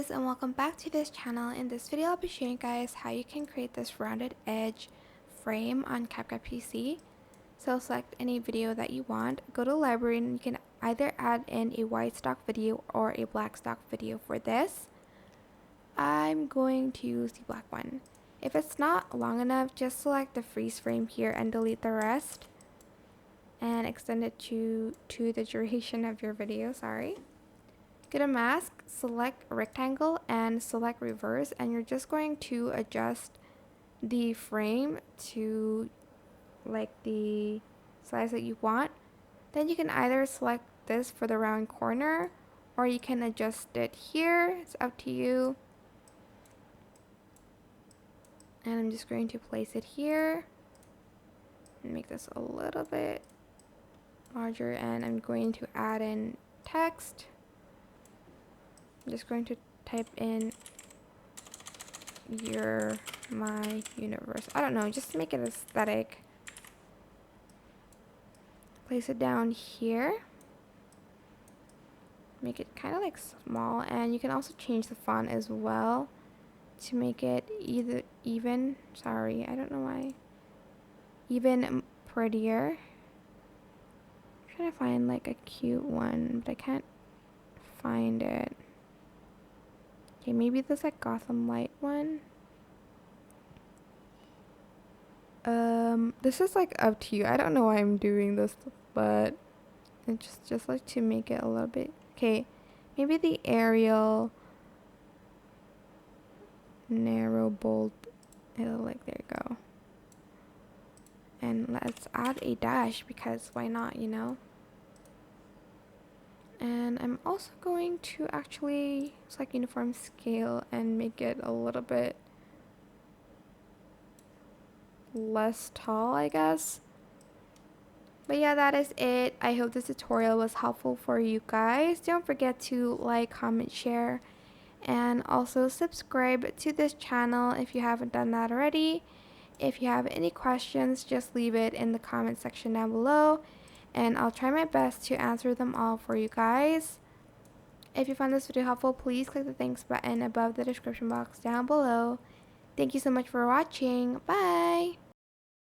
guys, and welcome back to this channel. In this video I'll be showing you guys how you can create this rounded edge frame on CapCut PC. So select any video that you want, go to library, and you can either add in a white stock video or a black stock video. For this I'm going to use the black one. If it's not long enough, just select the freeze frame here and delete the rest and extend it to the duration of your video. Go to mask, select rectangle and select reverse, and you're just going to adjust the frame to like the size that you want. Then you can either select this for the round corner or you can adjust it here. It's up to you. And I'm just going to place it here and make this a little bit larger, and I'm going to add in text. I'm just going to type in "You're my universe." I don't know, just make it aesthetic. Place it down here. Make it kind of like small, and you can also change the font as well to make it even prettier. I'm trying to find like a cute one, but I can't find it. Okay, maybe this like Gotham Light one. This is like up to you. I don't know why I'm doing this, but it's just like to make it a little bit. Okay, maybe the Arial narrow bold. It'll like, there you go. And let's add a dash because why not, you know? And I'm also going to actually select uniform scale and make it a little bit less tall, I guess. But yeah, that is it. I hope this tutorial was helpful for you guys. Don't forget to like, comment, share, and also subscribe to this channel if you haven't done that already. If you have any questions, just leave it in the comment section down below, and I'll try my best to answer them all for you guys. If you found this video helpful, please click the thanks button above the description box down below. Thank you so much for watching. Bye!